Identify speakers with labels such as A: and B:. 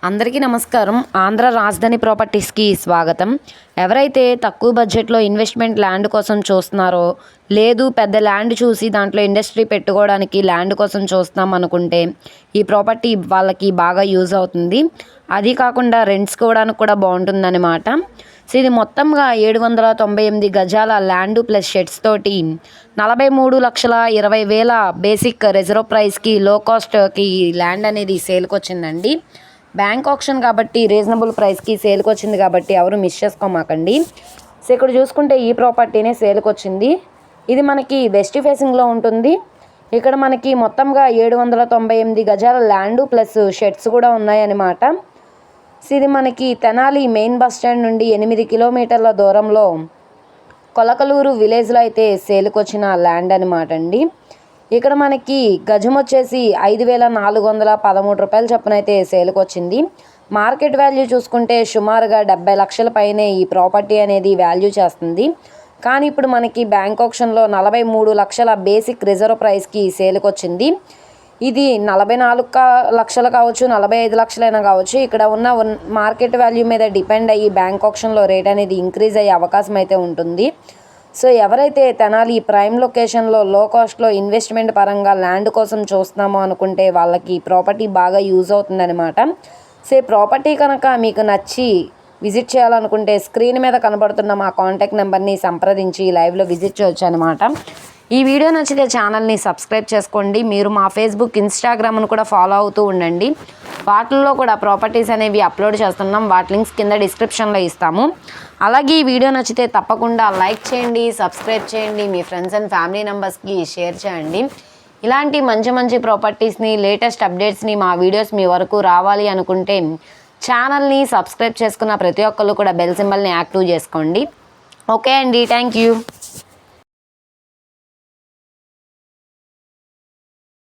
A: అందరికీ నమస్కారం. ఆంధ్ర రాజధాని ప్రాపర్టీస్కి స్వాగతం. ఎవరైతే తక్కువ బడ్జెట్లో ఇన్వెస్ట్మెంట్ ల్యాండ్ కోసం చూస్తున్నారో, లేదు పెద్ద ల్యాండ్ చూసి దాంట్లో ఇండస్ట్రీ పెట్టుకోవడానికి ల్యాండ్ కోసం చూస్తున్నాం అనుకుంటే ఈ ప్రాపర్టీ వాళ్ళకి బాగా యూజ్ అవుతుంది. అది కాకుండా రెంట్స్ ఇవ్వడానికి కూడా బాగుంటుందన్నమాట. సో ఇది మొత్తంగా 798 గజాల ల్యాండ్ ప్లస్ షెడ్స్ తోటి 43,20,000 బేసిక్ రిజర్వ్ ప్రైస్కి లో కాస్ట్కి ల్యాండ్ అనేది సేల్కి వచ్చిందండి. బ్యాంక్ ఆప్షన్ కాబట్టి రీజనబుల్ ప్రైస్కి సేల్కి వచ్చింది కాబట్టి ఎవరు మిస్ చేసుకోమాకండి. సో ఇక్కడ చూసుకుంటే ఈ ప్రాపర్టీనే సేల్కి వచ్చింది. ఇది మనకి వెస్ట్ ఫేసింగ్లో ఉంటుంది. ఇక్కడ మనకి మొత్తంగా 798 గజాల ల్యాండ్ ప్లస్ షెడ్స్ కూడా ఉన్నాయన్నమాట. సో ఇది మనకి తెనాలి మెయిన్ బస్ స్టాండ్ నుండి 8 కిలోమీటర్ల దూరంలో కొలకలూరు విలేజ్లో అయితే సేల్కి వచ్చిన ల్యాండ్ అనమాట అండి. ఇక్కడ మనకి గజం వచ్చేసి 5,413 రూపాయలు చొప్పున అయితే సేల్కి వచ్చింది. మార్కెట్ వాల్యూ చూసుకుంటే సుమారుగా 70 లక్షల పైనే ఈ ప్రాపర్టీ అనేది వాల్యూ చేస్తుంది. కానీ ఇప్పుడు మనకి బ్యాంక్ ఆప్షన్లో 43 లక్షల బేసిక్ రిజర్వ్ ప్రైస్కి సేల్కి వచ్చింది. ఇది 44 లక్షలు కావచ్చు, 45 లక్షలైనా కావచ్చు. ఇక్కడ ఉన్న మార్కెట్ వాల్యూ మీద డిపెండ్ అయ్యి బ్యాంక్ ఆప్షన్లో రేట్ అనేది ఇంక్రీజ్ అయ్యే అవకాశం అయితే ఉంటుంది. సో ఎవరైతే తెనాలి ప్రైమ్ లొకేషన్లో లో కాస్ట్లో ఇన్వెస్ట్మెంట్ పరంగా ల్యాండ్ కోసం చూస్తున్నామో అనుకుంటే వాళ్ళకి ప్రాపర్టీ బాగా యూజ్ అవుతుందన్నమాట. సో ప్రాపర్టీ కనుక మీకు నచ్చి విజిట్ చేయాలనుకుంటే స్క్రీన్ మీద కనబడుతున్న మా కాంటాక్ట్ నెంబర్ని సంప్రదించి లైవ్లో విజిట్ చేయొచ్చు అనమాట. ఈ వీడియో నచ్చితే ఛానల్ని సబ్స్క్రైబ్ చేసుకోండి. మీరు మా ఫేస్బుక్, ఇన్స్టాగ్రామ్ను కూడా ఫాలో అవుతూ ఉండండి. వాటిల్లో కూడా ప్రాపర్టీస్ అనేవి అప్లోడ్ చేస్తున్నాం. వాటి లింక్స్ కింద డిస్క్రిప్షన్లో ఇస్తాము. అలాగే ఈ వీడియో నచ్చితే తప్పకుండా లైక్ చేయండి, సబ్స్క్రైబ్ చేయండి, మీ ఫ్రెండ్స్ అండ్ ఫ్యామిలీ మెంబర్స్కి షేర్ చేయండి. ఇలాంటి మంచి మంచి ప్రాపర్టీస్ని, లేటెస్ట్ అప్డేట్స్ని మా వీడియోస్ మీ వరకు రావాలి అనుకుంటే ఛానల్ని సబ్స్క్రైబ్ చేసుకున్న ప్రతి ఒక్కళ్ళు కూడా బెల్ సింబల్ని యాక్టివ్ చేసుకోండి. ఓకే అండి, థ్యాంక్ యూ.